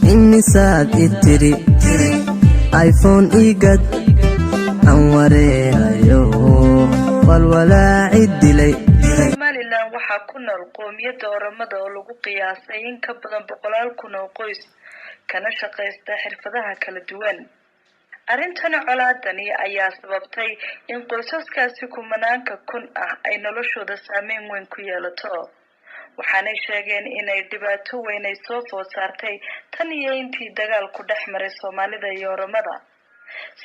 imisaad itiri iPhone igad aan wareerayo walwalaaci dilay. Somaliland waxaa ku nool qoomiyadda Oromada oo lagu qiyaasay in ka badan 100,000 oo qoys kana shaqeysta xirfadaha kala duwan. Arrintan colaadani ayaa sababtay in qoysaskaasi kumanaanka kun ah ay noloshooda saameyn weyn ku yeelato. waxaanay sheegeen inay dhibaato weyn ay soo food saartay tan iyo intii dagaalku dhex maray Soomaalida iyo Oromada.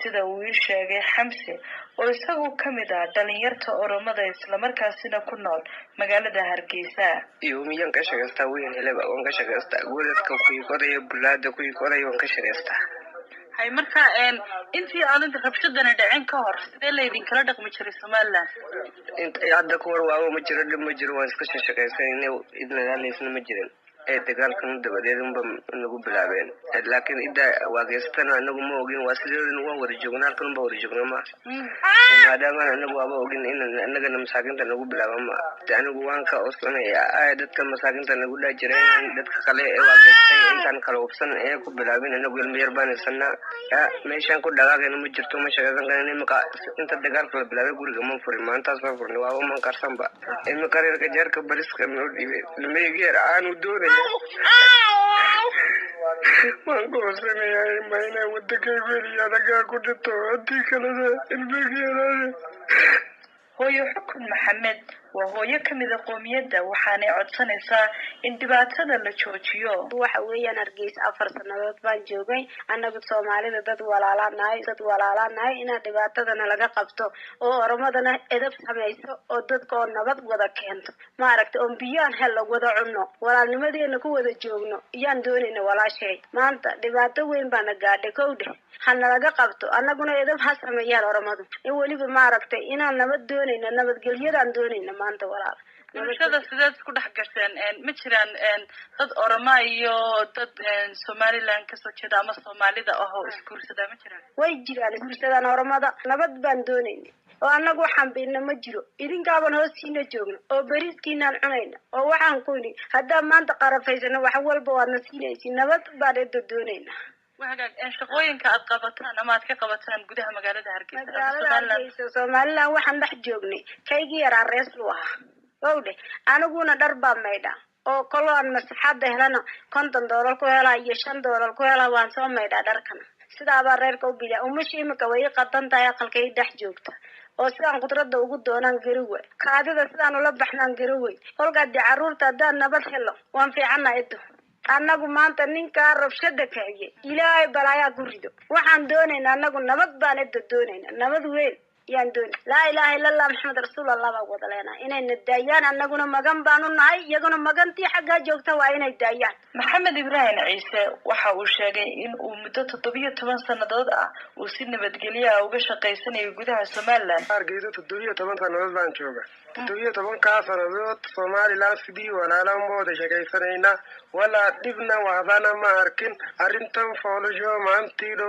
sida uu sheegay Xamse oo isagu kamid ah dhalinyarta Oromada isla markaasina ku nool magaalada Hargeysa. Yoomiyan ka shaqeysta weyn helaba oo ka shaqeysta goolka ku qoray bulada ku qoray oo ka shaqeysta. hay marka intii aanad rabshadana dhacin ka hor sidee leedin kala dhaqmi jiray Somaliland inta hadda ku war waa ma jiro waan iska shaqeysanay idna ma jirin dagaalkan dabadeed nagu bilaabeen laakiin ida waageystana anagu ma ogin waa sideen waan wada joognaa halkan ba wada joognaa ma maadaama anagu waaba ogin in anaga masaakinta nagu bilaabama anagu waan ka osnaa dadka masaakinta nagu dhaajireen dadka kale ee waageystay intaan kala hubsan ee ku bilaabeen anagu ilmeeyar baan sanaa meeshan ku dhagaagana ma jirto ma shaqeysan karnaa imka inta dagaalka la bilaabay guriga ma furin maanta soo furnay waa ma qarsan ba imka reerka jarka bariska noo dhibay ilmeeyar aanu doonay Mango sanaya mayna wadakay weliya daga ku dhito hadii kale ilmeeyar hooyo xukun Maxamed waa hooyo kamid ah qoomiyadda waxaanay codsanaysaa in dhibaatada la joojiyo. waxa weeyaan Hargeysa 4 sanadood baan joogay anagu Soomaalida dad walaalaanahay in dhibaatadana laga qabto oo Oromadana edab sameeyso oo dadka oo nabad wada keento ma aragtay oo biyaan hel wada cunno walaalnimadeena ku wada joogno iyaan doonayna walaashay maanta dhibaato weyn baan gaadhay kowde hana laga qabto anaguna edab ha sameeyaan Oromadu in waliba ma aragtay inaan nabad doonayna nabadgelyadaan doonayna maanta walaal bulshada sidaad isku dhex gasheen ma jiraan dad Oromo iyo dad Somaliland ka soo jeeda ama Soomaalida oo iskuursada ma jiraan way jiraan iskuursadaan Oromada nabad baan doonayna oo anagu waxaan beena ma jiro idinkaaban hoostiina joogno oo bariiskiinaan cunayna oo waxaan ku yiri hadda maanta qarafaysana wax walba waa nasiinaysi nabad baan doonayna shaqooyinka aad qabataan ama aad ka qabataan gudaha magaalada Hargeysa Somaliland waxaan dhex joognay kaygii yaraa rees loo ahaa owde anaguna dhar baa maydha oo koloon masaxada helana $50 ku helaa iyo $5 ku helaa waan soo maydha dharkana sidaaba reerka u bilaa umashimka way qadan tahay aqalkay dhex joogta oo sidaan qudrada ugu doonaan garowe kaadida sidaan ula baxnaan garowe holka caruurta hadaan nabad helo waan fiicanahay anagu maanta ninka rabshada kiciye ilaahay balaya gurido waxaan doonaynaa anagu nabad baan doonayna nabad weyn yaan doon la ilaaha illa allah muhammad rasuulullah baa wadaleena inay daayaan anaguna magan baanu nahay iyaguna magantii xagga joogta waa inay daayaan. Maxamed Ibrahim Ciise waxa uu sheegay in uu muddo 17 sanadood ah uu si nabadgelyo uga shaqeysanayo gudaha Somaliland. Hargeysa 17 sanadood baan joogaa 17 sanadood Somaliland sidii walaalaan wada shaqeysanayna wala dibna waadana ma arkin arintan foolosho maantido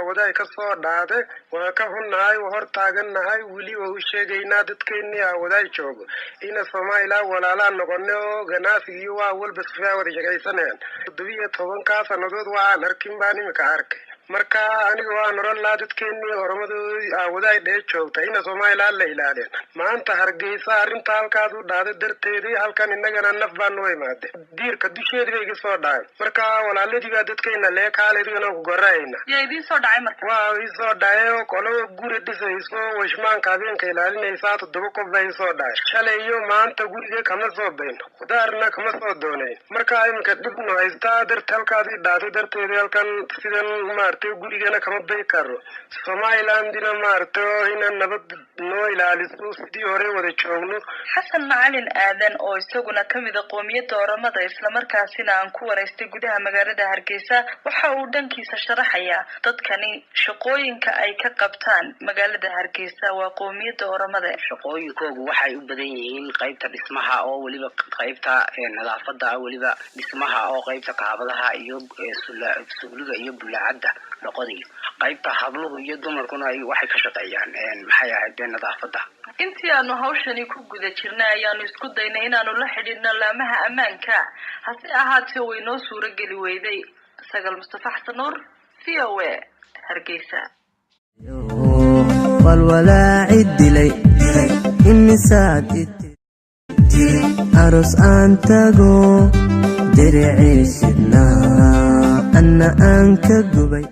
waday ka soo dhaaday waa ka hunnaay hortaaganahay wili oo sheegayna dadkeena waday joogo in Somaliland walaalaan noqono ganacsi waa walba sifaa wada shaqeysanayaan 17 sanadood waan arkin baan imika arkay marka aniga waan oran la dadkeena Oromadu waday dheer joogta in Somaliland la ilaaliyo maanta Hargeysa arinta halkaas u dhaaday darteedii halkan inagana naf baan noo imaade diirka dusheeda iga soo dhacay marka walaaladii dadkeena leekaaleedina ku goraayna yaa idin soo dhacay marka waa ii soo dhacay qolo guri dhisayso washmaanka habeenka ilaalinaysa 7 qof bay soo dhacay shalay iyo maanta guriga kama soo bayn qudaarna kama soo doonay marka imka dibno haysta darteed halkaas dhaaday darteedii halkan sidan maartay gurigana kama bay karo Somaliland dina maarto in nabad noo ilaaliso sidii hore wada joogno. Xasan Macalin Aadan oo isaguna kamid ah qoomiyadda Oromada isla markaasina aan ku wareystay gudaha magaalada Hargeysa waxa uu dhankiisa sharaxayaa dadkani shaqooyinka ay ka qabtaan magaalada Hargeysa waa qoomiyadda Oromada. shaqooyinkoodu waxay u badan yihiin qaybta dhismaha oo waliba qaybta nadaafada waliba dhismaha oo qaybta kaabadaha iyo suuliga iyo bulaacada noqonayo qaybta habluhu iyo dumarkuna ay waxay ka shaqeeyaan maxay ahayd nadaafada. intii aanu hawshani ku guda jirnay ayaanu isku daynay inaanu la xidhiidhno laamaha ammaanka hase ahaatee way noo suuragali weyday sagal mustafa xasan nuur VOA hargeysa والولاعي الدلي إمساد أرس أنتقو درعي سدنا أنا أنك قبي